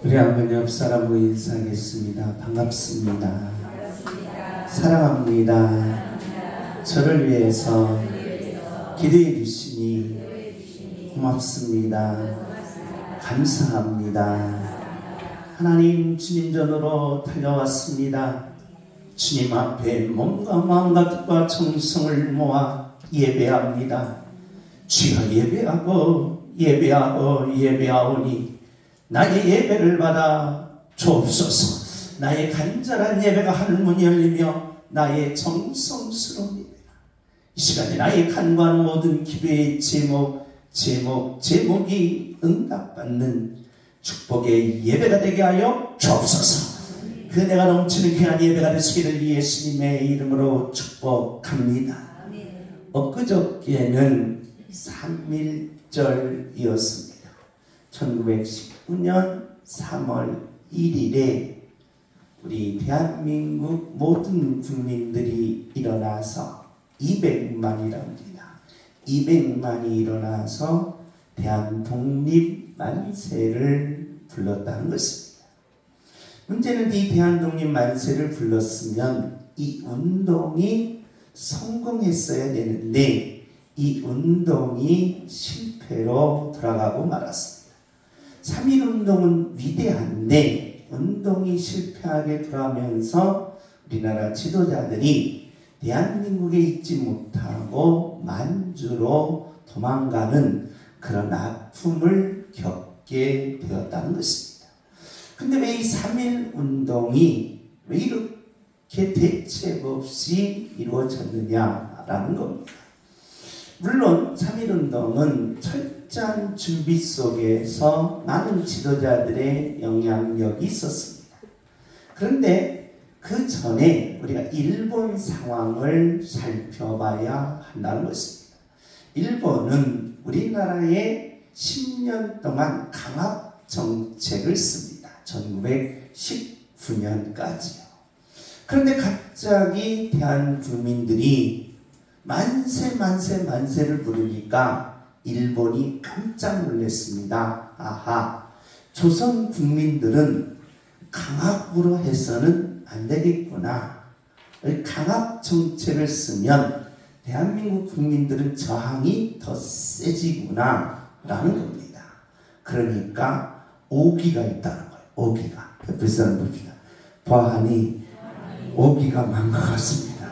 우리 한번 옆 사람으로 인사하겠습니다. 반갑습니다. 사랑합니다. 저를 위해서 기도해 주시니 고맙습니다. 감사합니다. 하나님, 주님 전으로 달려왔습니다. 주님 앞에 몸과 마음과 뜻과 정성을 모아 예배합니다. 주여, 예배하오니 나의 예배를 받아 주옵소서. 나의 간절한 예배가 하늘문이 열리며 나의 정성스러운 예배가 이 시간에 나의 간구하는 모든 기도의 제목이 응답받는 축복의 예배가 되게 하여 주옵소서. 그 은혜가 넘치는 귀한 예배가 되시기를 예수님의 이름으로 축복합니다. 엊그저께는 3.1절이었습니다. 1919년 3월 1일에 우리 대한민국 모든 국민들이 일어나서 200만이랍니다. 200만이 일어나서 대한 독립 만세를 불렀다는 것입니다. 문제는 이 대한 독립 만세를 불렀으면 이 운동이 성공했어야 되는데 이 운동이 실패로 돌아가고 말았습니다. 3.1운동은 위대한데 운동이 실패하게 돌아가면서 우리나라 지도자들이 대한민국에 있지 못하고 만주로 도망가는 그런 아픔을 겪게 되었다는 것입니다. 근데 왜 이 3.1운동이 왜 이렇게 대책 없이 이루어졌느냐라는 겁니다. 물론 3.1운동은 철저한 준비 속에서 많은 지도자들의 영향력이 있었습니다. 그런데 그 전에 우리가 일본 상황을 살펴봐야 한다는 것입니다. 일본은 우리나라에 10년 동안 강압 정책을 씁니다. 1919년까지요. 그런데 갑자기 대한 국민들이 만세를 부르니까 일본이 깜짝 놀랐습니다. 아하, 조선 국민들은 강압으로 해서는 안 되겠구나. 강압 정책을 쓰면 대한민국 국민들은 저항이 더 세지구나 라는 겁니다. 그러니까 오기가 있다는 거예요. 오기가. 옆에 사람 봅시다. 보아하니 오기가 많은 것 같습니다.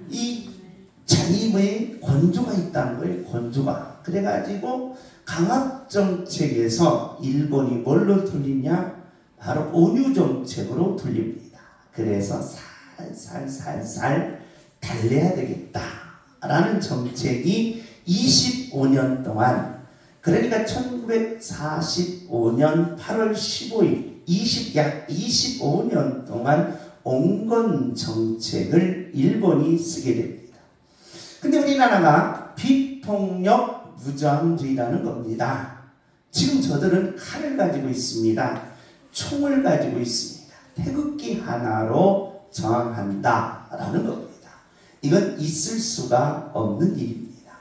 이 자임의 권조가 있다는 거예요. 권조가. 그래가지고 강압정책에서 일본이 뭘로 돌리냐? 바로 온유정책으로 돌립니다. 그래서 살살 달래야 되겠다라는 정책이 25년 동안, 그러니까 1945년 8월 15일 약 25년 동안 온건 정책을 일본이 쓰게 됩니다. 근데 우리나라가 비폭력 무장주의라는 겁니다. 지금 저들은 칼을 가지고 있습니다. 총을 가지고 있습니다. 태극기 하나로 저항한다라는 겁니다. 이건 있을 수가 없는 일입니다.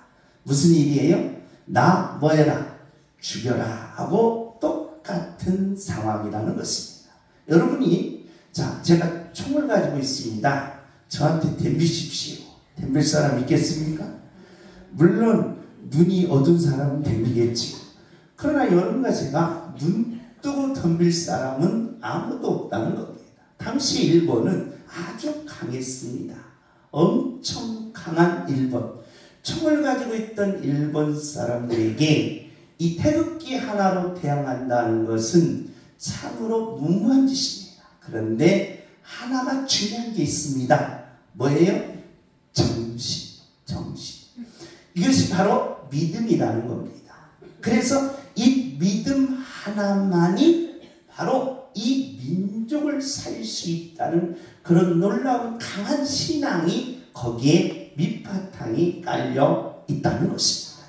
무슨 일이에요? 나 뭐해라, 죽여라 하고 똑같은 상황이라는 것입니다. 여러분이 제가 총을 가지고 있습니다. 저한테 덤비십시오. 덤빌 사람 있겠습니까? 물론 눈이 어두운 사람은 덤비겠지요. 그러나 여러분과 제가 눈 뜨고 덤빌 사람은 아무도 없다는 겁니다. 당시 일본은 아주 강했습니다. 엄청 강한 일본. 총을 가지고 있던 일본 사람들에게 이 태극기 하나로 대항한다는 것은 참으로 무모한 짓입니다. 그런데 하나가 중요한 게 있습니다. 뭐예요? 정신. 이것이 바로 믿음이라는 겁니다. 그래서 이 믿음 하나만이 바로 이 민족을 살릴 수 있다는 그런 놀라운 강한 신앙이 거기에 밑바탕이 깔려 있다는 것입니다.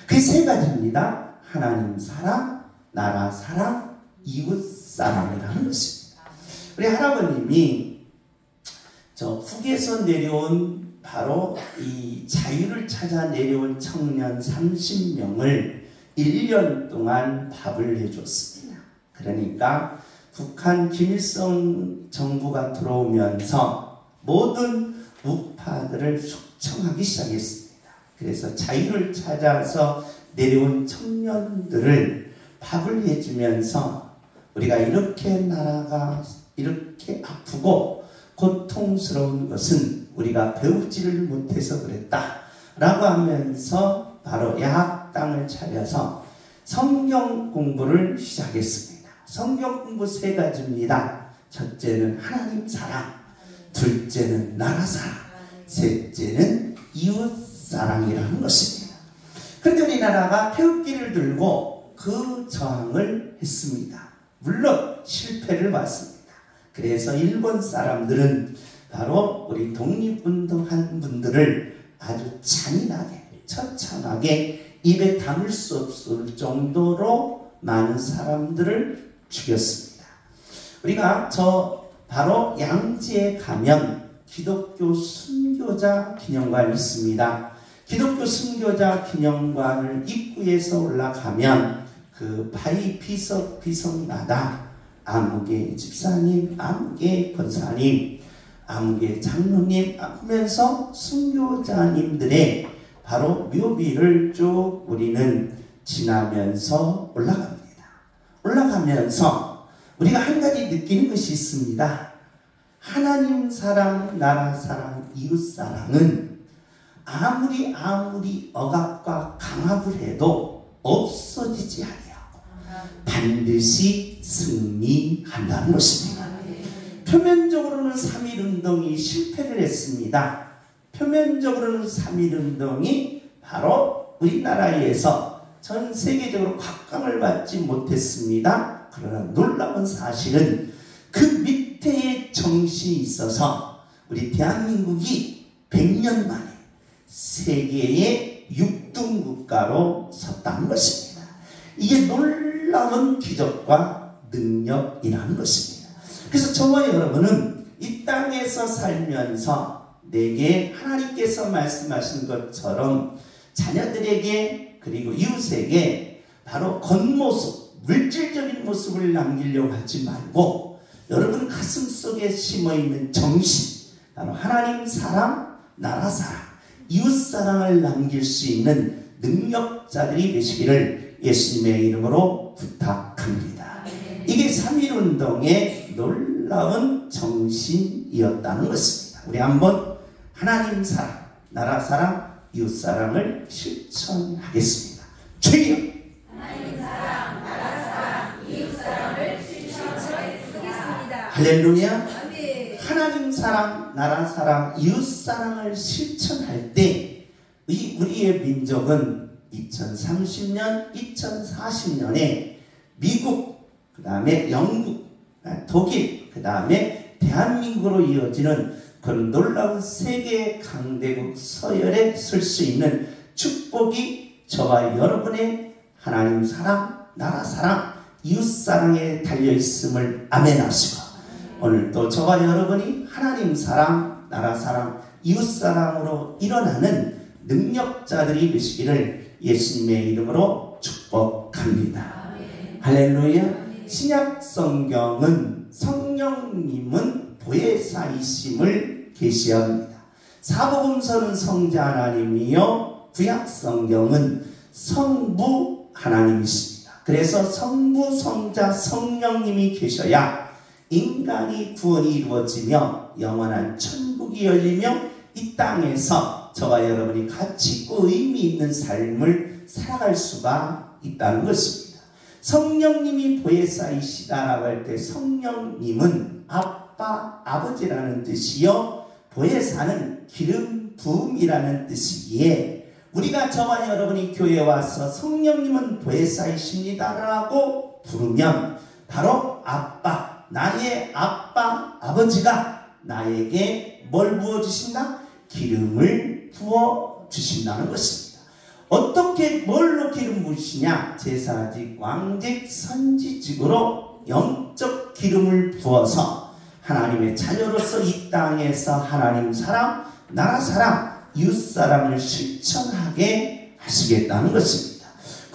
그 세 가지입니다. 하나님 사랑, 나라 사랑, 이웃 사랑이라는 것입니다. 우리 할아버님이 저 북에서 내려온 바로 이 자유를 찾아 내려온 청년 30명을 1년 동안 밥을 해줬습니다. 그러니까 북한 김일성 정부가 들어오면서 모든 우파들을 숙청하기 시작했습니다. 그래서 자유를 찾아서 내려온 청년들을 밥을 해주면서 우리가 이렇게 나라가 이렇게 아프고 고통스러운 것은 우리가 배우지를 못해서 그랬다 라고 하면서 바로 야학당을 차려서 성경 공부를 시작했습니다. 성경 공부 3가지입니다. 첫째는 하나님 사랑, 둘째는 나라 사랑, 셋째는 이웃 사랑이라는 것입니다. 그런데 우리나라가 태극기를 들고 그 저항을 했습니다. 물론 실패를 봤습니다. 그래서 일본 사람들은 바로 우리 독립운동한 분들을 아주 잔인하게 처참하게 입에 담을 수 없을 정도로 많은 사람들을 죽였습니다. 우리가 바로 양지에 가면 기독교 순교자 기념관이 있습니다. 기독교 순교자 기념관을 입구에서 올라가면 그 바위 비석마다 아무개 집사님, 아무개 권사님, 아무개 장로님 하면서 순교자님들의 바로 묘비를 쭉 우리는 지나면서 올라갑니다. 올라가면서 우리가 한 가지 느끼는 것이 있습니다. 하나님 사랑, 나라 사랑, 이웃 사랑은 아무리 억압과 강압을 해도 없어지지 아니하고 반드시 승리한다는 것입니다. 표면적으로는 3.1운동이 실패를 했습니다. 표면적으로는 3.1운동이 바로 우리나라에서 전 세계적으로 각광을 받지 못했습니다. 그러나 놀라운 사실은 그 밑에의 정신이 있어서 우리 대한민국이 100년 만에 세계의 6등 국가로 섰다는 것입니다. 이게 놀라운 기적과 능력이라는 것입니다. 그래서 저와 여러분은 이 땅에서 살면서 내게 하나님께서 말씀하신 것처럼 자녀들에게 그리고 이웃에게 바로 겉모습, 물질적인 모습을 남기려고 하지 말고 여러분 가슴속에 심어있는 정신, 바로 하나님 사랑, 나라 사랑, 이웃 사랑을 남길 수 있는 능력자들이 되시기를 예수님의 이름으로 부탁합니다. 이게 3.1운동의 놀라운 정신이었다는 것입니다. 우리 한번 하나님 사랑, 나라 사랑, 이웃 사랑을 실천하겠습니다. 주여! 하나님 사랑, 나라 사랑, 이웃 사랑을 실천하겠습니다. 할렐루야! 아멘. 하나님 사랑, 나라 사랑, 이웃 사랑을 실천할 때 우리의 민족은 2030년, 2040년에 미국, 그 다음에 영국, 독일, 그 다음에 대한민국으로 이어지는 그런 놀라운 세계 강대국 서열에 설 수 있는 축복이 저와 여러분의 하나님 사랑, 나라 사랑, 이웃 사랑에 달려있음을 아멘하시고 오늘도 저와 여러분이 하나님 사랑, 나라 사랑, 이웃 사랑으로 일어나는 능력자들이 되시기를 예수님의 이름으로 축복합니다. 할렐루야. 신약 성경은 성령님은 보혜사이심을 계시합니다. 사복음서는 성자 하나님이요 구약 성경은 성부 하나님이십니다. 그래서 성부, 성자, 성령님이 계셔야 인간이 구원이 이루어지며 영원한 천국이 열리며 이 땅에서 저와 여러분이 가치 있고 의미 있는 삶을 살아갈 수가 있다는 것입니다. 성령님이 보혜사이시다라고 할 때 성령님은 아빠, 아버지라는 뜻이요 보혜사는 기름 부음이라는 뜻이기에 우리가 저와 여러분이 교회에 와서 성령님은 보혜사이십니다라고 부르면 바로 아빠, 나의 아빠, 아버지가 나에게 뭘 부어주신다? 기름을 부어주신다는 것입니다. 어떻게 뭘로 기름 부으시냐? 제사직, 왕직, 선지직으로 영적 기름을 부어서 하나님의 자녀로서 이 땅에서 하나님 사랑, 나라 사랑, 이웃 사랑을 실천하게 하시겠다는 것입니다.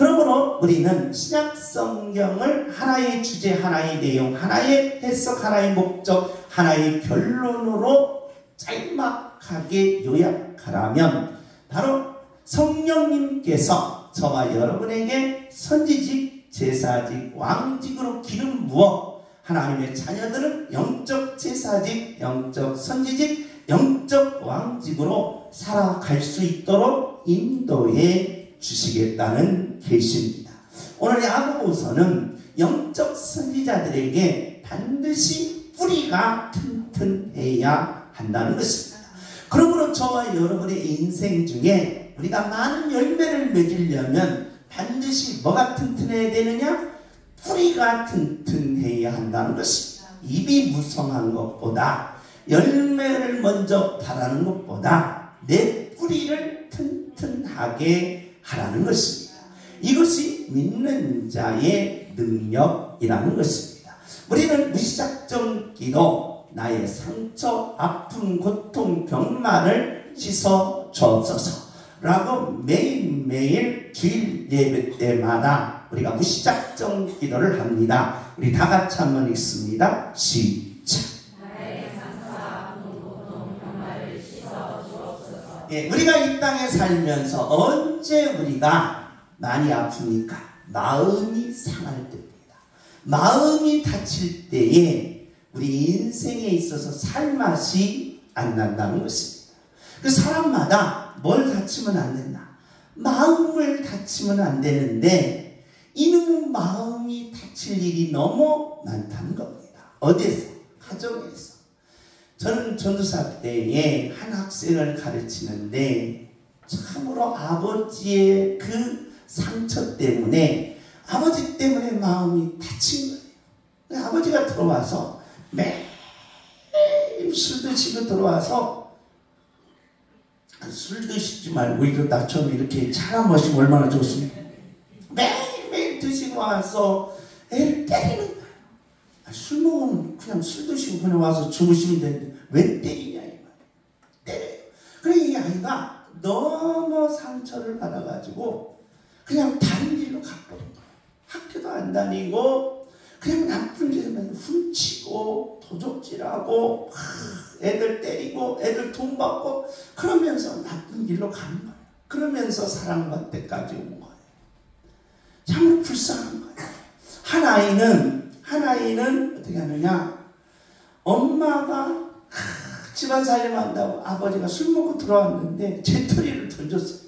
그러므로 우리는 신약 성경을 하나의 주제, 하나의 내용, 하나의 해석, 하나의 목적, 하나의 결론으로 짤막하게 요약하라면 바로 성령님께서 저와 여러분에게 선지직, 제사직, 왕직으로 기름 부어 하나님의 자녀들은 영적 제사직, 영적 선지직, 영적 왕직으로 살아갈 수 있도록 인도해 주시겠다는 계시입니다. 오늘 야고보서는 영적 선지자들에게 반드시 뿌리가 튼튼해야 한다는 것입니다. 그러므로 저와 여러분의 인생 중에 우리가 많은 열매를 맺으려면 반드시 뭐가 튼튼해야 되느냐? 뿌리가 튼튼해야 한다는 것입니다. 입이 무성한 것보다 열매를 먼저 바라는 것보다 내 뿌리를 튼튼하게 하라는 것입니다. 이것이 믿는 자의 능력이라는 것입니다. 우리는 무시작정 기도, 나의 상처, 아픔, 고통, 병만을 씻어 주옵소서 라고 매일매일 주일 예배 때마다 우리가 무시작정 기도를 합니다. 우리 다 같이 한번 읽습니다. 시작. 예, 우리가 이 땅에 살면서 언제 우리가 많이 아픕니까? 마음이 상할 때입니다. 마음이 다칠 때에 우리 인생에 있어서 살맛이 안 난다는 것입니다. 그 사람마다 뭘 다치면 안 된다. 마음을 다치면 안 되는데 이놈의 마음이 다칠 일이 너무 많다는 겁니다. 어디에서? 가정에서. 저는 전도사 때에 한 학생을 가르치는데 참으로 아버지의 그 상처 때문에 아버지 때문에 마음이 다친 거예요. 아버지가 들어와서 매일 술 드시고 들어와서 술 드시지 말고 이거 나처럼 이렇게 차가 마시면 얼마나 좋습니까? 매일매일 드시고 와서 애를 때리는 거예요. 술 먹으면 그냥 술 드시고 그냥 와서 주무시면 되는데 왜 때리냐 이 말이에요. 때려요. 그래 이 아이가 너무 상처를 받아가지고 그냥 다른 길로 가버린 거예요. 학교도 안 다니고 그냥 나쁜 길만 훔치고 도적질하고 애들 때리고 애들 돈 받고 그러면서 나쁜 길로 가는 거예요. 그러면서 사랑받을 때까지 온 거예요. 참 불쌍한 거예요. 한 아이는 어떻게 하느냐? 엄마가 집안 살림한다고 아버지가 술 먹고 들어왔는데 재떨이를 던졌어요.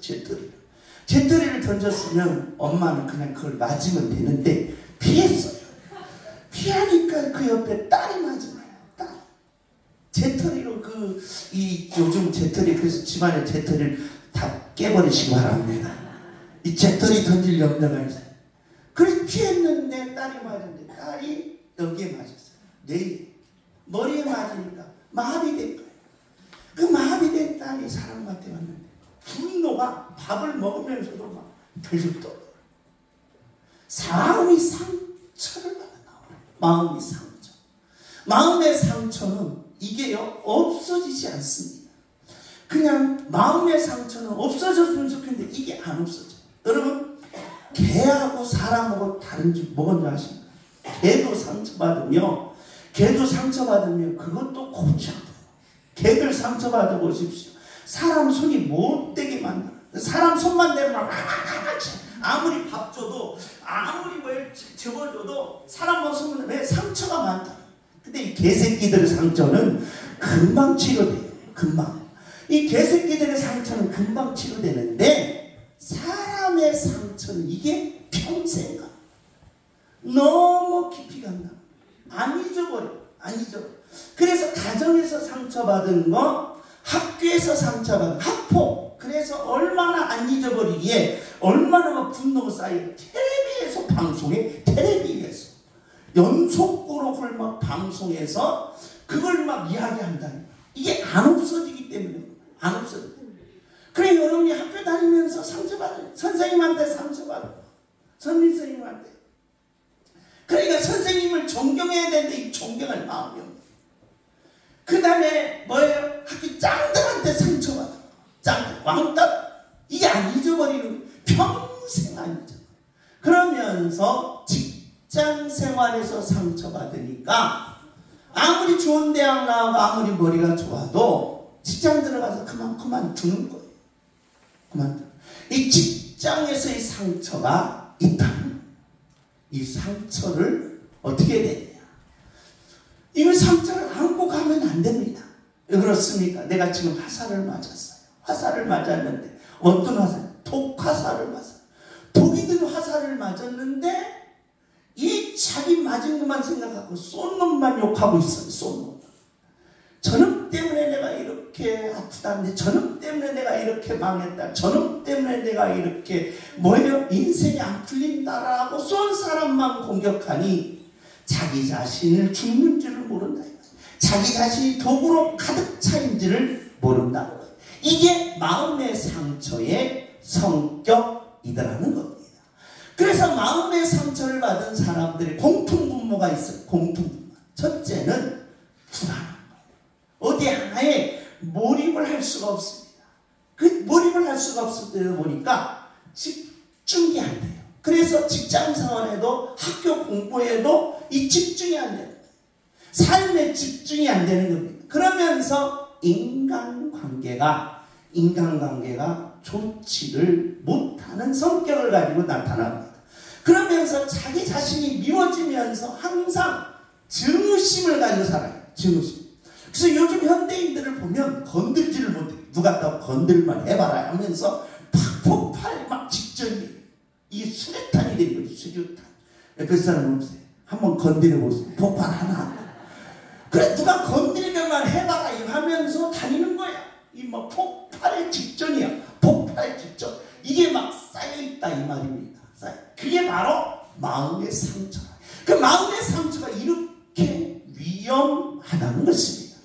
재떨이를 던졌으면 엄마는 그냥 그걸 맞으면 되는데 피했어요. 피하니까 그 옆에 딸이 맞은 거예요. 딸. 재떨이로 요즘 재떨이 그래서 집안에 재떨이를 다 깨버리시고 하랍니다. 이 재떨이 던질 염려가 있어요. 그래서 피했는데 딸이 맞았는데 딸이 여기에 맞았어요. 뇌에. 머리에 맞으니까 마비된 거예요. 그 마비된 딸이 사람한테 왔는데 분노가 밥을 먹으면서도 막 덜덜 떨어요. 마음이 상처를 받아 나와요. 마음이 상처. 마음의 상처는 이게요 없어지지 않습니다. 그냥 마음의 상처는 없어졌으면 좋겠는데 이게 안 없어져요. 여러분 개하고 사람하고 다른지 뭐건지 아십니까? 개도 상처받으면 그것도 고쳐. 개들 상처받아 보십시오. 사람 손이 못되게 만들어. 사람 손만 대면 아무리 밥 줘도 아무리 뭘 접어줘도 사람 손은 왜 상처가 많다. 근데 이 개새끼들의 상처는 금방 치료돼요. 금방. 이 개새끼들의 상처는 금방 치료되는데 사람의 상처는 이게 평생 가. 너무 깊이 간다. 안 잊어버려. 그래서 가정에서 상처받은 거, 학교에서 상처받은 학폭. 그래서 얼마나 안 잊어버리기에 얼마나 분노가 쌓여. 텔레비에서 연속으로 그걸 막 방송에서 그걸 막 이야기한다는 거야. 이게 안 없어지기 때문에. 안 없어져. 그래 여러분이 학교 다니면서 상처받아요. 선생님한테 상처받아요. 선생님한테. 그러니까 선생님을 존경해야 되는데 이 존경할 마음이 없어요. 그 다음에 뭐예요? 학교 짱들한테 상처받아. 짱들, 왕따. 이게 안 잊어버리는 거예요. 평생 안 잊어. 그러면서 직장 생활에서 상처받으니까 아무리 좋은 대학 나오고 아무리 머리가 좋아도 직장 들어가서 그만두는 거예요. 이 직장에서의 상처가 있다는, 이 상처를 어떻게 해야 되냐. 이 상처를 안고 가면 안 됩니다. 왜 그렇습니까? 내가 지금 화살을 맞았어요. 화살을 맞았는데 어떤 화살? 독화살을 맞았어요. 독이 든 화살을 맞았는데 이 자기 맞은 것만 생각하고 쏜 놈만 욕하고 있어요. 쏜 놈. 저놈 때문에 내가 이렇게 아프다는데, 저놈 때문에 내가 이렇게 망했다, 저놈 때문에 내가 이렇게 인생이 안 풀린다라고 쏜 사람만 공격하니 자기 자신을 죽는 줄을 모른다. 자기 자신이 독으로 가득 차인 줄을 모른다. 이게 마음의 상처의 성격이더라는 겁니다. 그래서 마음의 상처를 받은 사람들의 공통분모가 있어요. 공통분모. 첫째는 불안한 거예요. 어디 하나에 몰입을 할 수가 없습니다. 그 몰입을 할 수가 없을 때 보니까 집중이 안 돼요. 그래서 직장 생활에도 학교 공부에도 이 집중이 안 되는 거예요. 삶에 집중이 안 되는 겁니다. 그러면서 인간관계가 좋지를 못하는 성격을 가지고 나타납니다. 그러면서 자기 자신이 미워지면서 항상 증오심을 가지고 살아요. 증오심. 그래서 요즘 현대인들을 보면 건들지를 못해. 누가 또 건들만 해봐라 하면서 폭발 막 직전이, 이게 수류탄이 되는 거죠. 수류탄. 옆에 사람 없어요. 한번 건드려보세요. 폭발 하나. 그래, 누가 건들면만 해봐라 하면서 다니는 거야. 이 뭐 폭발의 직전이야. 폭발의 직전. 이게 막 쌓여있다 이 말입니다. 그게 바로 마음의 상처다. 그 마음의 상처가 이렇게 위험하다는 것입니다.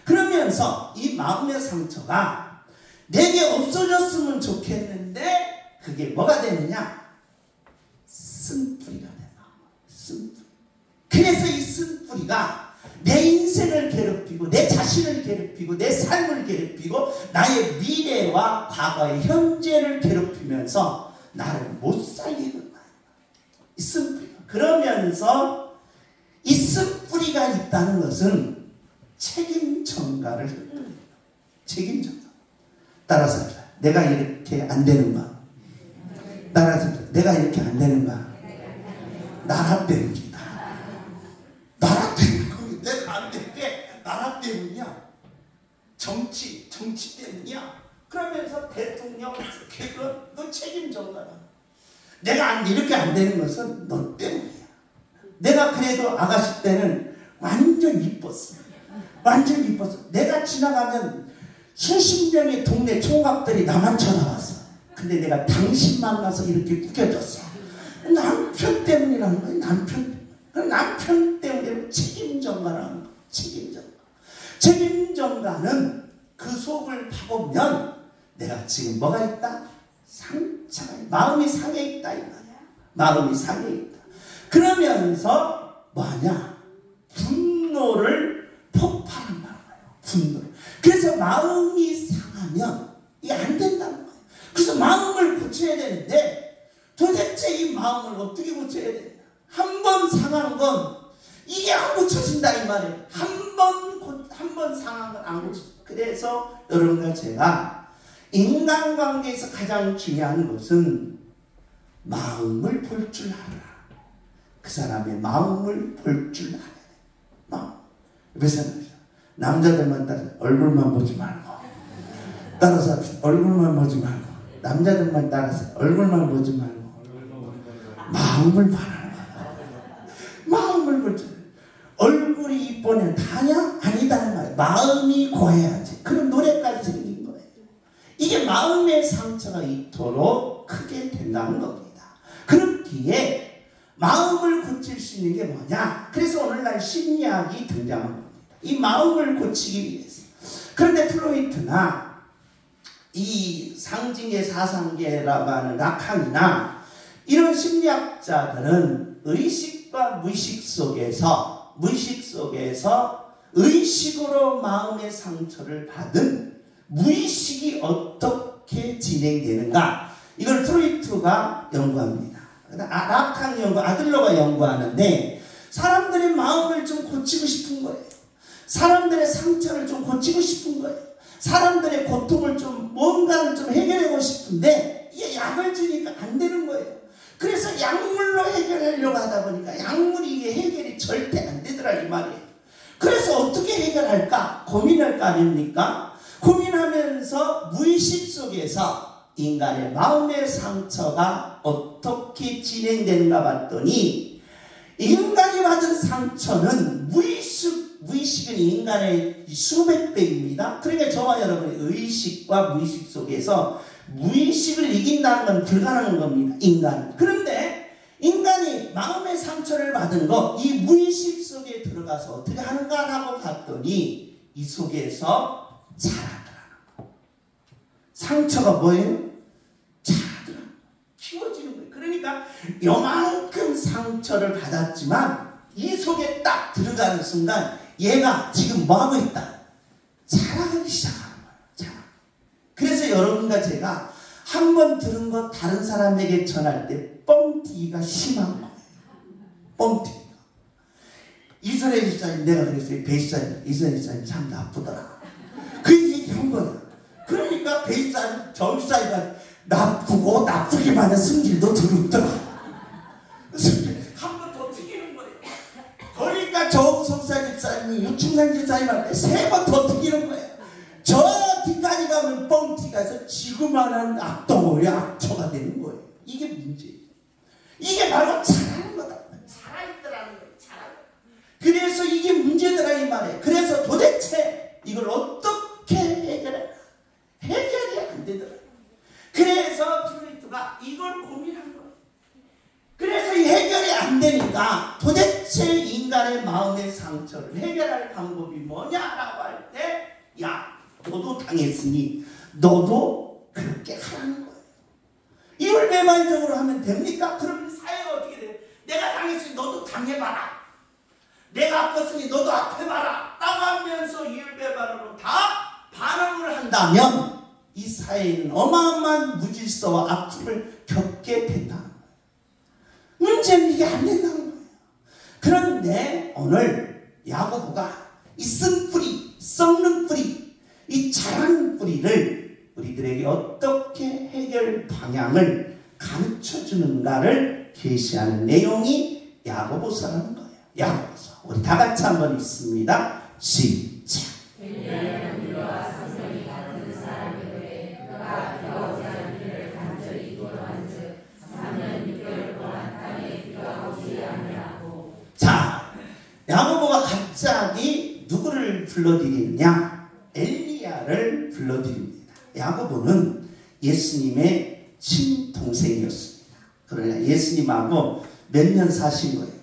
그러면서 이 마음의 상처가 내게 없어졌으면 좋겠는데 그게 뭐가 되느냐? 쓴뿌리가 된다. 쓴뿌리. 그래서 이 쓴뿌리가 내 인생을 괴롭히고 내 자신을 괴롭히고 내 삶을 괴롭히고 나의 미래와 과거의 현재를 괴롭히면서 나를 못 살리는 거야. 이 쓴뿌리가. 그러면서 이 쓴뿌리가 있다는 것은 책임 전가를 해요. 책임 전가. 따라서 내가 이렇게 안 되는가? 따라서 내가 이렇게 안 되는가? 나라 때문이다. 나라 때문이야. 내가 안 될 게 나라 때문이야. 정치 때문이야. 그러면서 대통령 너 책임 전가라. 내가 이렇게 안 되는 것은 너 때문이야. 내가 그래도 아가씨 때는 완전 이뻤어. 완전 이뻤어. 내가 지나가면 수십 명의 동네 총각들이 나만 쳐다봤어. 근데 내가 당신 만나서 이렇게 구겨졌어. 남편 때문이라는 거야. 남편 때문에 책임 전가라는 거야. 책임 전가. 책임 전가는 그 속을 파보면 내가 지금 뭐가 있다? 상처가, 마음이 상해 있다 이 말이야. 마음이 상해 있다. 그러면서 뭐하냐? 분노를 폭발한다는 거예요. 분노. 그래서 마음이 상하면 이게 안 된다는 거예요. 그래서 마음을 고쳐야 되는데 도대체 이 마음을 어떻게 고쳐야 되냐? 한 번 상한 건 이게 안 고쳐진다 이 말이에요. 한 번 상한 건 안 고쳐진다. 그래서 여러분과 제가 인간관계에서 가장 중요한 것은 마음을 볼 줄 알아라. 그 사람의 마음을 볼 줄 알아야 돼. 마음. 그래서 남자들만 따라서 얼굴만 보지 말고, 따라서 얼굴만 보지 말고, 남자들만 따라서 얼굴만 보지 말고 마음을 봐라. 마음을 볼 줄. 얼굴이 이쁘냐 다냐 아니다 말이야. 마음이 고해야지. 그런 노래까지 생긴 거예요. 이게 마음의 상처가 이토록 크게 된다는 겁니다. 그렇기에 마음을 고칠 수 있는 게 뭐냐? 그래서 오늘날 심리학이 등장한 겁니다. 이 마음을 고치기 위해서. 그런데 프로이트나 이 상징의 사상계라고 하는 라칸이나 이런 심리학자들은 의식과 무의식 속에서 의식으로 마음의 상처를 받은 무의식이 어떻게 진행되는가, 이걸 프로이트가 연구합니다. 라칸 연구, 아들러가 연구하는데 사람들의 마음을 좀 고치고 싶은 거예요. 사람들의 상처를 좀 고치고 싶은 거예요. 사람들의 고통을 좀 뭔가를 좀 해결하고 싶은데 이게 약을 주니까 안 되는 거예요. 그래서 약물로 해결하려고 하다 보니까 약물이 이게 해결이 절대 안 되더라 이 말이에요. 그래서 어떻게 해결할까 고민할 거 아닙니까? 고민하면서 무의식 속에서 인간의 마음의 상처가 어떻게 진행되는가 봤더니 인간이 받은 상처는 무의식은 인간의 수백 배입니다. 그러니까 저와 여러분의 의식과 무의식 속에서 무의식을 이긴다는 건 불가능한 겁니다. 인간은. 그런데 인간이 마음의 상처를 받은 거 이 무의식 속에 들어가서 어떻게 하는가 하고 봤더니 이 속에서 자라더라. 상처가 뭐예요? 자라더라. 키워지는 거예요. 그러니까 요만큼 상처를 받았지만 이 속에 딱 들어가는 순간 얘가 지금 뭐하고 있다? 자라기 시작하는 거예요. 자라. 그래서 여러분과 제가 한 번 들은 거 다른 사람에게 전할 때 뻥튀기가 심한 거예요. 뻥튀기가. 이스라엘 집사님 내가 그랬어요. 배집사님 이스라엘 집사님 참 나쁘더라. 그 얘기한 거야. 그러니까 배집사님 저집사님이 나쁘고 나쁘기만 한 승질도 더럽더라. 한 번 더 튀기는 거예요. 그러니까 정성사 집사님이 유충상 집사님한테 세 번 더 튀기는 거예요. 저 뒤까지 가면 뻥튀가서 지구만한 악덩어리 악처가 되는 거예요. 이게 문제예요. 이게 바로 잘하는 거다. 잘하있더라는 거예요. 잘하는. 그래서 이게 문제더라 이 말이에요. 그래서 도대체 이걸 어떻게 해결해? 해결이 안 되더라. 그래서 플레이토가 이걸 고민한 거예요. 그래서 이 해결이 안 되니까 도대체 인간의 마음의 상처를 해결할 방법이 뭐냐라고 할 때 야 너도 당했으니 너도 그렇게 하라는 거예요. 이걸 매말적으로 하면 됩니까? 그러면 사회가 어떻게 돼요? 내가 당했으니 너도 당해봐라. 내가 아팠으니 너도 아파봐라. 따가면서 이율배반으로 다 반응을 한다면 이 사회는 어마어마한 무질서와 아픔을 겪게 된다는 거예요. 문제는 이게 안 된다는 거예요. 그런데 오늘 야고보가 이 쓴뿌리, 썩는 뿌리, 이 자라는 뿌리를 우리들에게 어떻게 해결 방향을 가르쳐주는가를 계시하는 내용이 야고보서라는 거예요. 야고보서. 우리 다 같이 한번 읽습니다. 시작. 자, 야고보가 갑자기 누구를 불러들이느냐? 엘리야를 불러드립니다. 야고보는 예수님의 친동생이었습니다. 그러나 예수님하고 몇 년 사신 거예요?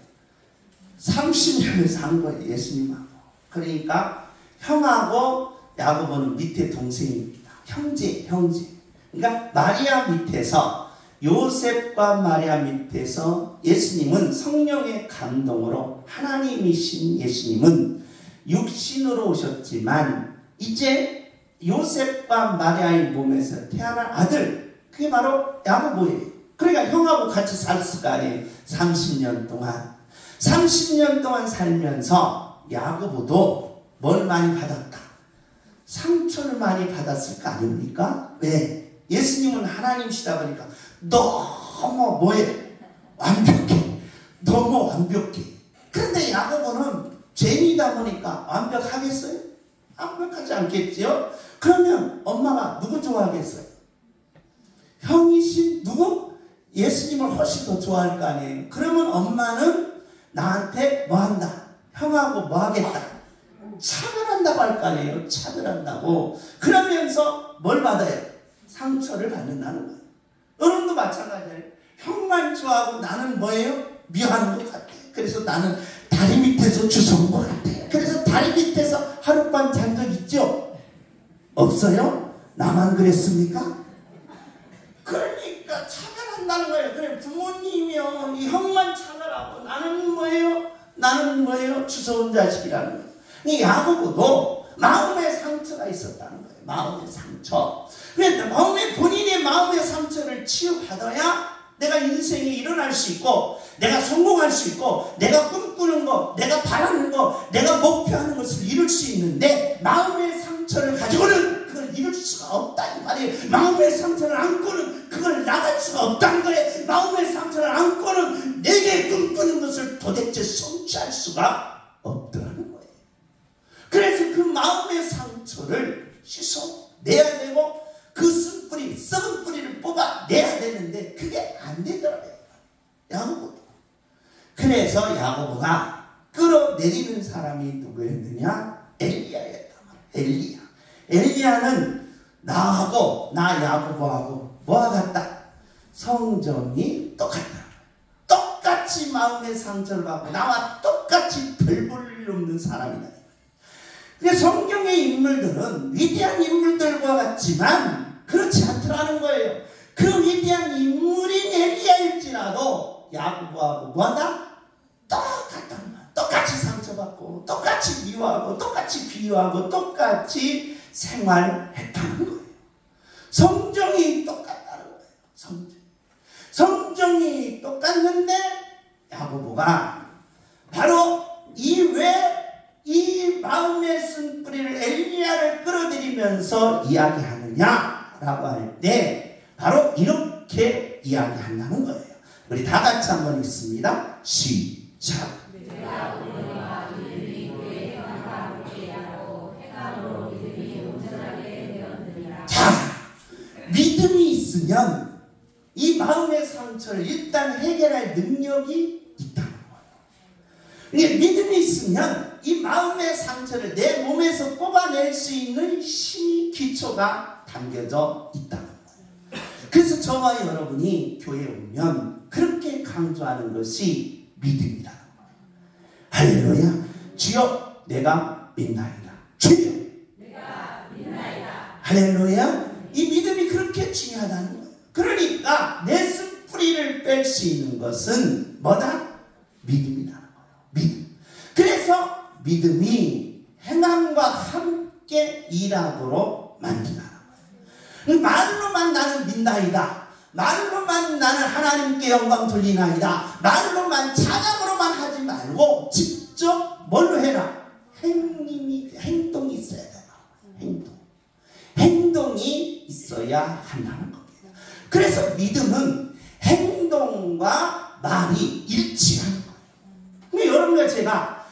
30년을 산 거예요. 예수님하고. 그러니까 형하고 야고보는 밑에 동생입니다. 형제. 그러니까 마리아 밑에서 요셉과 마리아 밑에서 예수님은 성령의 감동으로 하나님이신 예수님은 육신으로 오셨지만 이제 요셉과 마리아의 몸에서 태어난 아들, 그게 바로 야고보예요. 그러니까 형하고 같이 살았을 거 아니에요. 30년 동안. 30년 동안 살면서 야고보도 뭘 많이 받았다? 상처를 많이 받았을 거 아닙니까? 왜? 예수님은 하나님이시다 보니까 너무 뭐해? 완벽해. 너무 완벽해. 그런데 야고보는 죄인이다 보니까 완벽하겠어요? 완벽하지 않겠지요? 그러면 엄마가 누구 좋아하겠어요? 형이신 누구? 예수님을 훨씬 더 좋아할 거 아니에요? 그러면 엄마는 나한테 뭐 한다? 형하고 뭐 하겠다? 차별한다고 할 거 아니에요? 차별한다고. 그러면서 뭘 받아요? 상처를 받는다는 거예요. 여러분도 마찬가지예요. 형만 좋아하고 나는 뭐예요? 미워하는 것 같아. 그래서 나는 다리 밑에서 주워온 것 같아. 그래서 다리 밑에서 하룻밤 잔 적 있죠? 없어요? 나만 그랬습니까? 그러니까 차별한다는 거예요. 그래 부모님이요 이 형만 차별하고 나는 뭐예요? 주워온 자식이라는 거예요. 이 야고보도 마음의 상처가 있었다는 거예요. 마음의 상처. 그런데 본인의 마음의 상처를 치유받아야 내가 인생에 일어날 수 있고 내가 성공할 수 있고 내가 꿈꾸는 거, 내가 바라는 거, 내가 목표하는 것을 이룰 수 있는데 마음의 상처를 가지고는 그걸 이룰 수가 없다 이 말이에요. 마음의 상처를 안고는 그걸 나갈 수가 없다는 거예요. 마음의 상처를 안고는 내게 꿈꾸는 것을 도대체 성취할 수가 없더라는 거예요. 그래서 그 마음의 상처를 씻어내야 되고 그 쓴뿌리, 썩은 뿌리를 뽑아내야 되는데 그게 안 되더라고요. 야고보. 그래서 야고보가 끌어내리는 사람이 누구였느냐? 엘리야였단 말이에요. 엘리야는 나하고 나 야고보하고 뭐와 같다? 성정이 똑같다. 똑같이 마음의 상처를 받고 나와 똑같이 별 볼 일 없는 사람이다. 근데 성경의 인물들은 위대한 인물들과 같지만 그렇지 않더라는 거예요. 그 위대한 인물인 엘리야일지라도 야고보하고 뭐하다? 똑같이 상처받고 똑같이 미워하고 똑같이 비유하고 똑같이 생활했다는 거예요. 성정이 똑같다는 거예요. 성정이 똑같는데 야고보가 바로 이 마음의 쓴뿌리를 엘리야를 끌어들이면서 이야기하느냐라고 할 때 바로 이렇게 이야기한다는 거예요. 우리 다 같이 한번 읽습니다. 시작. 자, 믿음이 있으면 이 마음의 상처를 일단 해결할 능력이 있다는 거예요. 믿음이 있으면 이 마음의 상처를 내 몸에서 뽑아낼 수 있는 힘이 기초가 담겨져 있다는 거예요. 그래서 저와 여러분이 교회에 오면 그렇게 강조하는 것이 믿음이라는 거예요. 할렐루야. 주여 내가 믿나이다. 주여 내가 믿나이다. 할렐루야. 이 믿음이 그렇게 중요하다는 거예요. 그러니까 내 쓴뿌리를 뺄 수 있는 것은 뭐다? 믿음이라는 거예요. 믿음. 그래서 믿음이 행함과 함께 일하도록 만든다는 거예요. 말로만 나는 믿나이다. 말로만 나는 하나님께 영광 돌리나이다. 말로만 찬양으로만 하지 말고 직접 뭘로 해라? 행동이 있어야 돼요. 행동이 있어야 한다는 겁니다. 그래서 믿음은 행동과 말이 일치하는 거예요. 근데 여러분과 제가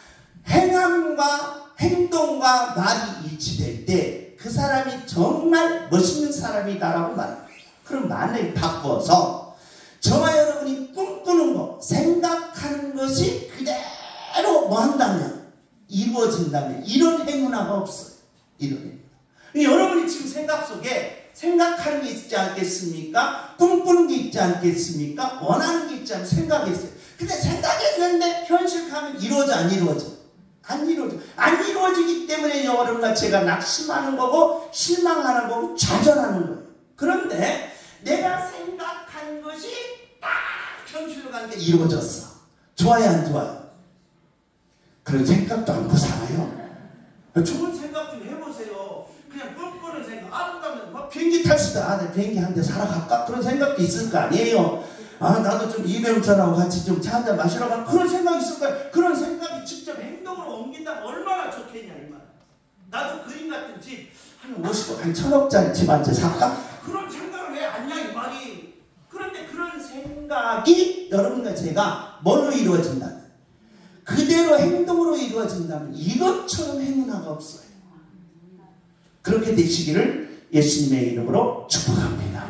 행동과 말이 일치될 때 그 사람이 정말 멋있는 사람이다라고 말합니다. 그럼 말을 바꿔서 저와 여러분이 꿈꾸는 것, 생각하는 것이 그대로 뭐 한다면 이루어진다면 이런 행운아가 없어요. 이런 행운. 여러분이 지금 생각 속에 생각하는 게 있지 않겠습니까? 꿈꾸는 게 있지 않겠습니까? 원하는 게 있지 않습니까? 생각했어요. 근데 생각했는데 현실하면 이루어져 안 이루어져? 안 이루어져. 안 이루어지기 때문에 여러분과 제가 낙심하는 거고 실망하는 거고 좌절하는 거예요. 그런데 내가 생각한 것이 딱 현실로 가는 게 이루어졌어. 좋아요 안 좋아요? 그런 생각도 않고 살아요. 좋은 생각 좀 해보세요. 그냥 꿈꾸는 생각. 아름다우면 막 비행기 탈 수도 내 비행기 한 대 사러 갈까? 그런 생각도 있을 거 아니에요. 나도 좀 이병철하고 같이 좀 차 한잔 마시러 가. 그런 생각이 있을 거야. 그런 생각이 직접 행동으로 옮긴다면 얼마나 좋겠냐 이 말. 나도 그림 같은 집 한 50억, 한 1000억짜리 집 한 채 살까? 그런 생각을 왜 안 냐 이 말이. 그런데 그런 생각이 여러분과 제가 뭘로 이루어진다면, 그대로 행동으로 이루어진다면 이것처럼 행운아가 없어요. 그렇게 되시기를 예수님의 이름으로 축복합니다.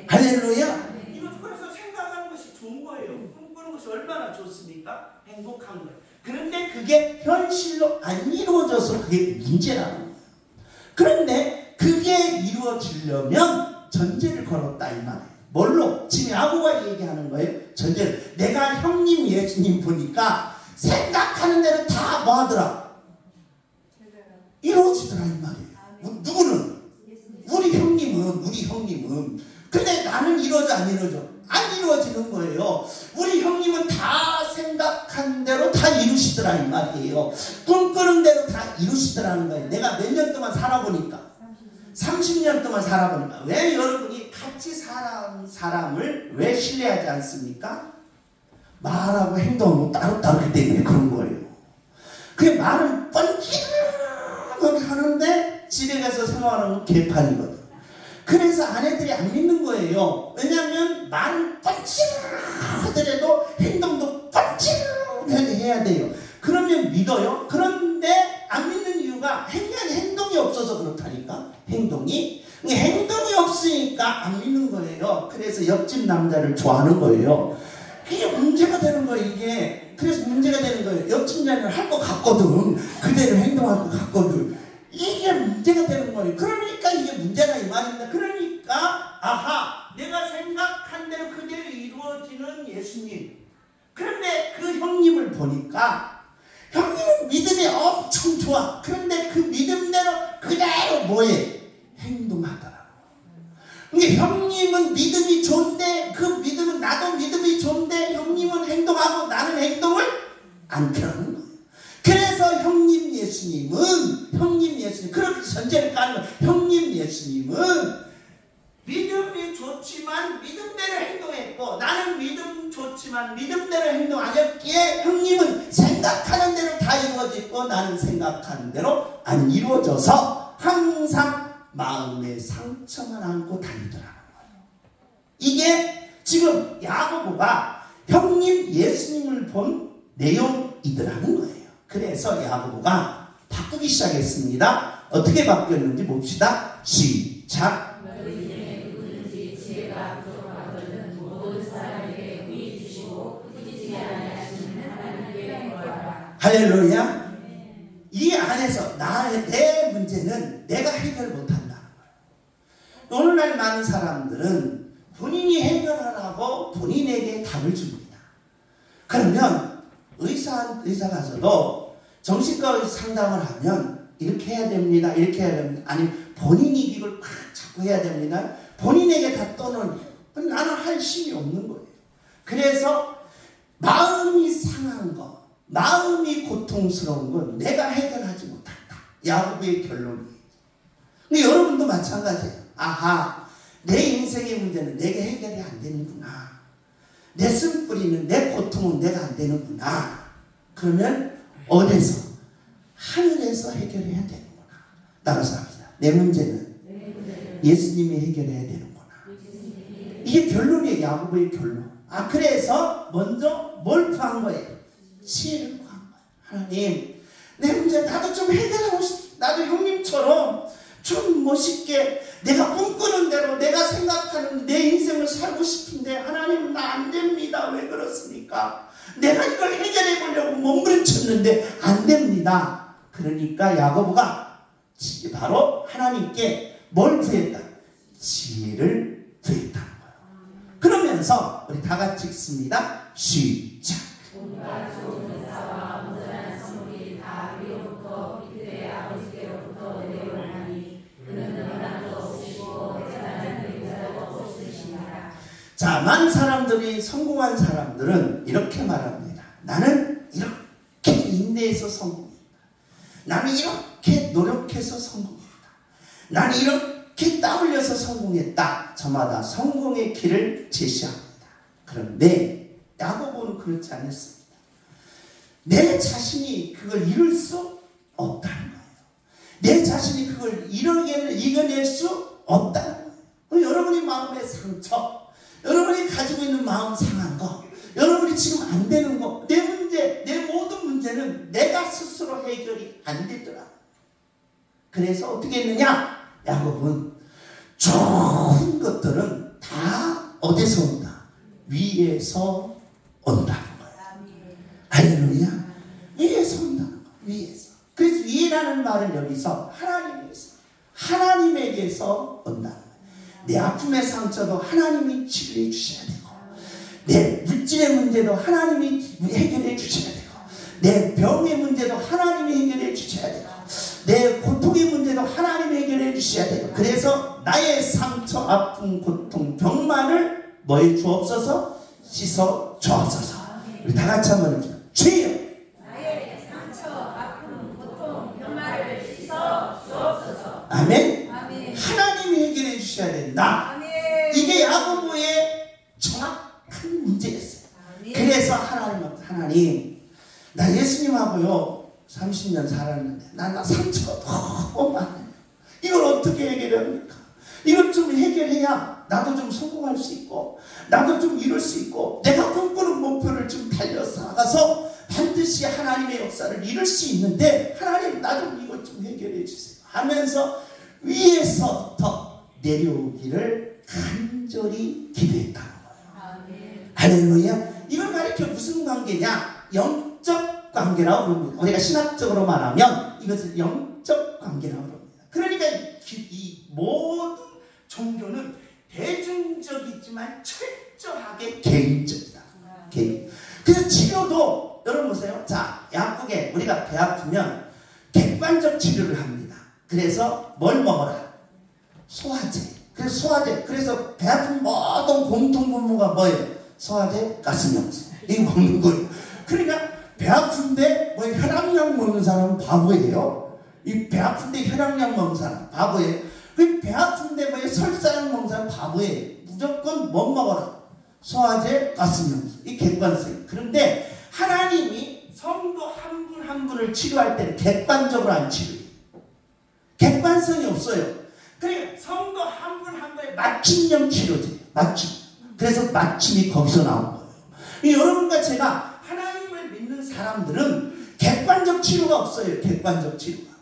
할렐루야. 그래서 생각하는 것이 좋은 거예요. 꿈꾸는 것이 얼마나 좋습니까? 행복한 거예요. 그런데 그게 현실로 안 이루어져서 그게 문제라는 거예요. 그런데 그게 이루어지려면 전제를 걸었다 이 말이에요. 뭘로? 지금 야고보가 얘기하는 거예요. 전제를. 내가 형님 예수님 보니까 생각하는 대로 다 뭐 하더라? 이루어지더라 이 말이에요. 누구는? 우리 형님은. 근데 나는 이루어져 안 이루어져? 안 이루어지는 거예요. 우리 형님은 다 생각한 대로 다 이루시더라 이 말이에요. 꿈꾸는 대로 다 이루시더라는 거예요. 내가 몇 년 동안 살아보니까 30년 동안 살아보니까 왜 여러분이 같이 사람을 왜 신뢰하지 않습니까? 말하고 행동하고 따로따로기 때문에 그런 거예요. 그 말을 뻔뻔하게 하는데 집에 가서 생활하면 개판이거든. 그래서 아내들이 안 믿는 거예요. 왜냐하면 말을 뻔뻔하더라도 행동도 뻔뻔하게 해야 돼요. 그러면 믿어요. 그런데 안 믿는 이유가 행동이 없어서 그렇다니까. 행동이 없으니까 안 믿는 거예요. 그래서 옆집 남자를 좋아하는 거예요. 이게 문제가 되는 거예요. 이게 그래서 문제가 되는 거예요. 옆집 남자는 할 것 같거든. 그대로 행동할 것 같거든. 이게 문제가 되는 거예요. 그러니까 이게 문제다 이 말입니다. 그러니까 아하, 내가 생각한 대로 그대로 이루어지는 예수님. 그런데 그 형님을 보니까 형님은 믿음이 엄청 좋아. 그런데 그 믿음대로 그대로 뭐해? 행동하더라고. 근데 형님은 믿음이 좋은데 그 믿음은 나도 믿음이 좋은데 형님은 행동하고 나는 행동을 안 펴는 거예요. 그래서 형님 예수님은 그렇게 전제를 까는 거예요. 형님 예수님은 믿음이 좋지만 믿음대로 행동했고 나는 믿음 좋지만 믿음대로 행동 안 했기에 형님은 생각하는 대로 다 이루어지고 나는 생각하는 대로 안 이루어져서 항상 마음에 상처만 안고 다니더라는 거예요. 이게 지금 야고보가 형님 예수님을 본 내용이더라는 거예요. 그래서 야고보가 바꾸기 시작했습니다. 어떻게 바뀌었는지 봅시다. 시작. 할렐루야. 이 안에서 내 문제는 내가 해결 못한다는 거예요. 오늘날 많은 사람들은 본인이 해결하라고 본인에게 답을 줍니다. 그러면 의사 가서도 정신과 상담을 하면 이렇게 해야 됩니다. 이렇게 해야 됩니다. 아니 본인이 이걸 막 자꾸 해야 됩니다. 본인에게 다 떠는 나는 할 힘이 없는 거예요. 그래서 마음이 상한 거, 마음이 고통스러운 건 내가 해결하지 못한다. 야고보의 결론이에요. 근데 여러분도 마찬가지예요. 아하, 내 인생의 문제는 내게 해결이 안 되는구나. 내 쓴뿌리는 내 고통은 내가 안 되는구나. 그러면 어디서? 하늘에서 해결해야 되는구나. 따라서 합시다. 내 문제는 예수님이 해결해야 되는구나. 이게 결론이에요. 야고보의 결론. 그래서 먼저 뭘 구한 거예요? 지혜를 구한 거예요. 하나님, 내 문제 나도 좀 해결하고 싶어. 나도 형님처럼 좀 멋있게 내가 꿈꾸는 대로 내가 생각하는 내 인생을 살고 싶은데 하나님 나 안 됩니다. 왜 그렇습니까? 내가 이걸 해결해 보려고 몸부림쳤는데 안 됩니다. 그러니까 야고보가 바로 하나님께 뭘 구했다? 지혜를 구했다는 거예요. 그러면서 우리 다 같이 읽습니다. 시작. 자, 많은 사람들이 성공한 사람들은 이렇게 말합니다. 나는 이렇게 인내해서 성공했다. 나는 이렇게 노력해서 성공했다. 나는 이렇게 땀 흘려서 성공했다. 저마다 성공의 길을 제시합니다. 그런데 야고보는 그렇지 않았습니다. 내 자신이 그걸 이룰 수 없다는 거예요. 내 자신이 그걸 이겨낼 수 없다는 거예요. 여러분이 마음의 상처, 여러분이 가지고 있는 마음 상한 거, 여러분이 지금 안 되는 거, 내 문제, 내 모든 문제는 내가 스스로 해결이 안 되더라. 그래서 어떻게 했느냐? 야곱은 좋은 것들은 다 어디서 온다? 위에서 온다는 거예요. 할렐루야. 위에서 온다는 거예요. 위에서. 그래서 위라는 말은 여기서 하나님에게서 온다는 거예요. 내 아픔의 상처도 하나님이 치료해 주셔야 되고, 내 물질의 문제도 하나님이 해결해 주셔야 되고, 내 병의 문제도 하나님이 해결해 주셔야 되고, 내 고통의 문제도 하나님이 해결해 주셔야 돼요. 그래서 나의 상처, 아픔, 고통, 병만을 뭐해 주옵소서? 씻어 주옵소서. 우리 다 같이 한번 해봅시다. 주여, 나의 상처, 아픔, 고통, 병마를 씻어 주옵소서. 아멘. 아멘. 하나님이 해결해 주셔야 된다. 아멘. 이 그래서 하나님 나 예수님하고요 30년 살았는데 나 상처가 너무 많아요. 이걸 어떻게 해결합니까? 이걸 좀 해결해야 나도 좀 성공할 수 있고 나도 좀 이룰 수 있고 내가 꿈꾸는 목표를 좀 달려서 나가서 반드시 하나님의 역사를 이룰 수 있는데 하나님 나 좀 이것 좀 해결해 주세요 하면서 위에서부터 내려오기를 간절히 기도했다는 거예요. 할렐루야. 이걸 가리켜 무슨 관계냐? 영적 관계라고 부릅니다. 우리가 신학적으로 말하면 이것을 영적 관계라고 부릅니다. 그러니까 이 모든 종교는 대중적이지만 철저하게 개인적이다. 개인. 그래서 치료도 여러분 보세요. 자, 약국에 우리가 배 아프면 객관적 치료를 합니다. 그래서 뭘 먹어라? 소화제. 그래서 소화제. 그래서 배 아픈 모든 공통분모가 뭐예요? 소화제, 가스명수. 이거 먹는 거예요. 그러니까 배 아픈데 뭐 혈압약 먹는 사람은 바보예요. 이 배 아픈데 혈압약 먹는 사람 바보예요. 그 배 아픈데 뭐 설사약 먹는 사람 바보예요. 무조건 뭐 먹어라? 소화제, 가스명수. 이 객관성. 그런데 하나님이 성도 한 분 한 분을 치료할 때는 객관적으로 안 치료해요. 객관성이 없어요. 그러니까 성도 한 분 한 분의 맞춤형 치료제예요. 맞춤. 그래서 맞춤이 거기서 나온 거예요. 여러분과 제가 하나님을 믿는 사람들은 객관적 치료가 없어요. 객관적 치료가.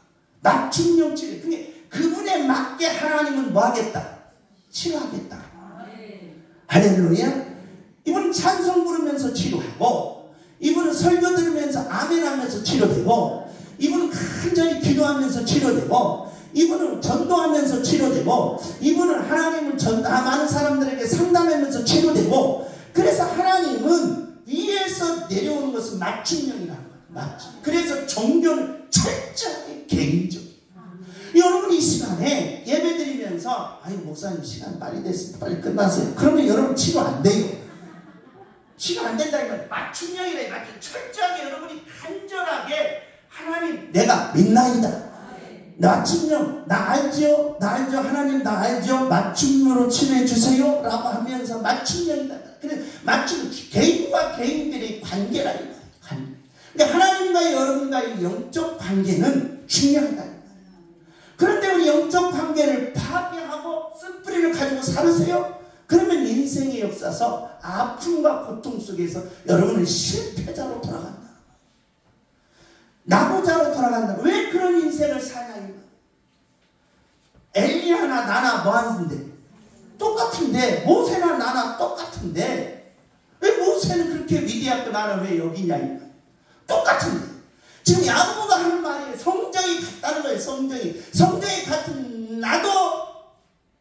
맞춤형 치료. 그러니까 그분에 맞게 하나님은 뭐 하겠다? 치료하겠다. 할렐루야. 이분은 찬송 부르면서 치료하고 이분은 설교 들으면서 아멘 하면서 치료되고 이분은 간절히 기도하면서 치료되고 이분은 전도하면서 치료되고 이분은 하나님을 많은 사람들에게 상담하면서 치료되고 그래서 하나님은 위에서 내려오는 것은 맞춤형이라는 거예요. 맞춤. 그래서 종교는 철저하게 개인적이에요. 여러분 이 시간에 예배 드리면서 아유 목사님 시간 빨리 됐으니 빨리 끝나세요. 그러면 여러분 치료 안 돼요. 치료 안 된다 이거 맞춤형이래. 맞춤. 철저하게 여러분이 간절하게 하나님 내가 믿나이다. 맞춤형 나 알죠? 나 알죠? 하나님 나 알죠? 맞춤으로 치료해 주세요 라고 하면서 맞춤형이다. 그래 맞춤 개인과 개인들의 관계라 이거예요. 그러니까 하나님과 여러분과의 영적 관계는 중요하다. 그런데 우리 영적 관계를 파괴하고 쓴뿌리를 가지고 살으세요? 그러면 인생의 역사서 아픔과 고통 속에서 여러분은 실패자로 돌아간다. 나고자로 돌아간다. 왜 그런 인생을 사냐? 엘리야나 나나 뭐 하는데? 똑같은데 모세나 나나 똑같은데 왜 모세는 그렇게 위대하고 나는 왜 여기 있냐? 똑같은데. 지금 야고보가 하는 말이 성정이 같다는 거예요. 성정이 같은 나도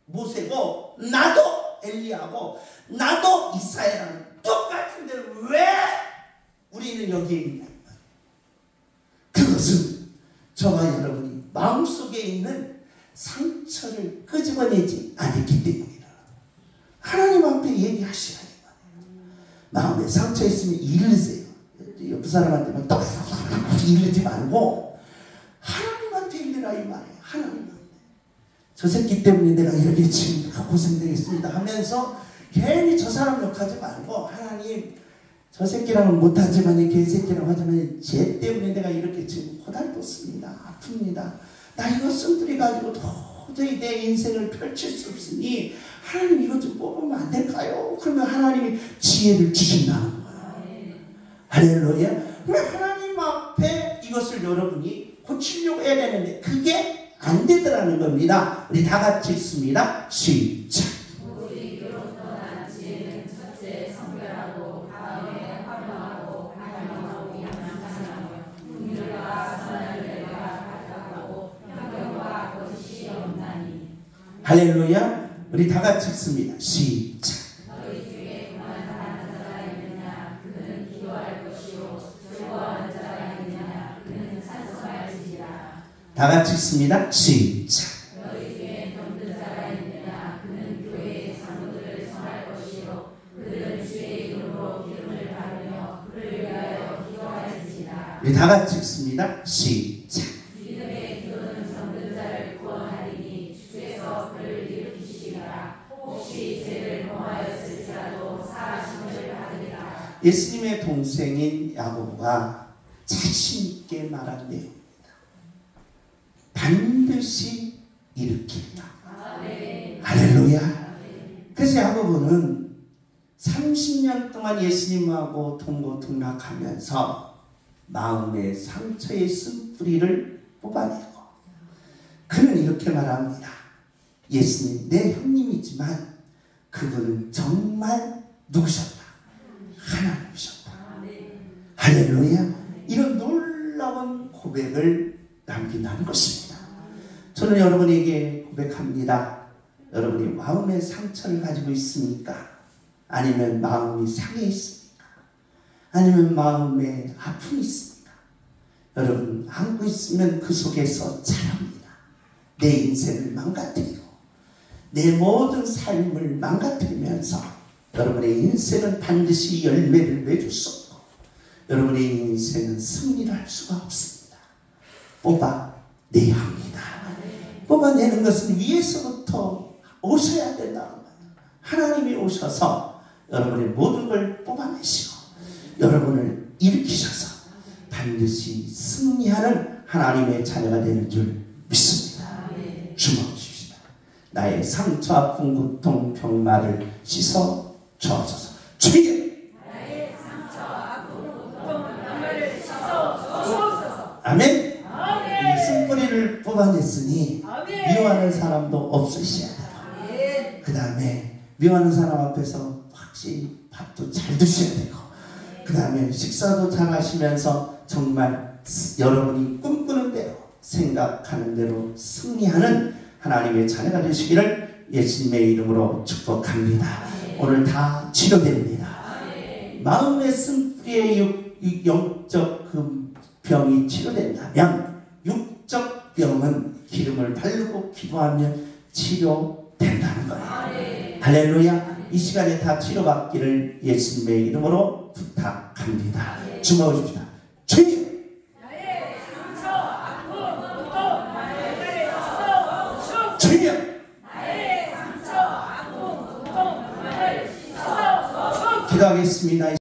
모세고 나도 엘리야고 나도 이사야라는 똑같은데 왜 우리는 여기에 있냐. 그것은 저와 여러분이 마음속에 있는 상처를 끄집어내지 않았기 때문이라. 하나님 앞에 얘기하시라는 거예요. 마음에 상처 있으면 일르세요. 옆 사람한테 막 떡 일르지 말고 하나님한테 일르라 이 말이에요. 하나님한테. 저 새끼 때문에 내가 이렇게 지금 고생되겠습니다 하면서 괜히 저 사람 욕하지 말고 하나님 저 새끼랑은 못하지만 이 개새끼라고 하지만 쟤 때문에 내가 이렇게 지금 호달뒀습니다. 아픕니다. 나 이거 쓴뿌리 가지고 도저히 내 인생을 펼칠 수 없으니 하나님 이거 좀 뽑으면 안 될까요? 그러면 하나님이 지혜를 주신다는 거예요. 할렐루야. 그러면 하나님 앞에 이것을 여러분이 고치려고 해야 되는데 그게 안 되더라는 겁니다. 우리 다 같이 읽습니다. 시작. 할렐루야. 우리 다 같이 읽습니다. 시작. 너희 중에 그만 자가 있느냐 그는 기도할 것이요 즐거워하는 자가 있느냐 그는 찬송할지니라. 다 같이 읽습니다. 시작. 너희 중에 병든 자가 있느냐 그는 교회의 장로들을 청할 것이요 그들은 주의 이름으로 기름을 바르며 그를 위하여 기도할지니라. 우리 다 같이 읽습니다. 시작. 믿음의 기도는 병든 자를 구원하리니 주께서 그를 일으키시리라. 혹시 죄를 범하였을지라도 사하심을 받으리라. 예수님의 동생인 야고보가 자신 있게 말한 내용입니다. 반드시 일으키리라. 할렐루야. 그래서 야고보는 30년 동안 예수님하고 동고동락하면서 마음의 상처의 쓴뿌리를 뽑아내고 그는 이렇게 말합니다. 예수님 내 형님이지만 그분은 정말 누구셨다? 하나님이셨다. 할렐루야. 이런 놀라운 고백을 남긴다는 것입니다. 저는 여러분에게 고백합니다. 여러분이 마음의 상처를 가지고 있습니까? 아니면 마음이 상해 있습니까? 아니면 마음에 아픔이 있습니까? 여러분 안고 있으면 그 속에서 자랍니다. 내 인생을 망가뜨리고 내 모든 삶을 망가뜨리면서 여러분의 인생은 반드시 열매를 맺을 수 없고 여러분의 인생은 승리를 할 수가 없습니다. 뽑아내야 합니다. 뽑아내는 것은 위에서부터 오셔야 된다는 거예요. 하나님이 오셔서 여러분의 모든 걸 뽑아내시고 여러분을 일으키셔서 반드시 승리하는 하나님의 자녀가 되는 줄 믿습니다. 주목하십시다. 나의 상처, 아픔, 고통, 병마를 씻어 주옵소서. 주님! 나의 상처, 아픔, 고통, 병마를 씻어 주옵소서. 아멘! 이 쓴뿌리를 뽑아냈으니 아멘. 미워하는 사람도 없으셔야 돼요. 그 다음에 미워하는 사람 앞에서 확실히 밥도 잘 드셔야 되고 그 다음에 식사도 잘 하시면서 정말 여러분이 꿈꾸는 대로 생각하는 대로 승리하는 하나님의 자녀가 되시기를 예수님의 이름으로 축복합니다. 오늘 다 치료됩니다. 마음의 쓴뿌리의 영적 그 병이 치료된다면 육적 병은 기름을 바르고 기도하면 치료된다는 거예요. 할렐루야. 이 시간에 다 치료받기를 예수님의 이름으로 부탁합니다. 주목하십시다. 주님! 나의 상처, 아픔, 고통, 병마를 씻어 주옵소서. 주님! 나의 상처, 아픔, 고통, 병마를 씻어 주옵소서. 기도하겠습니다.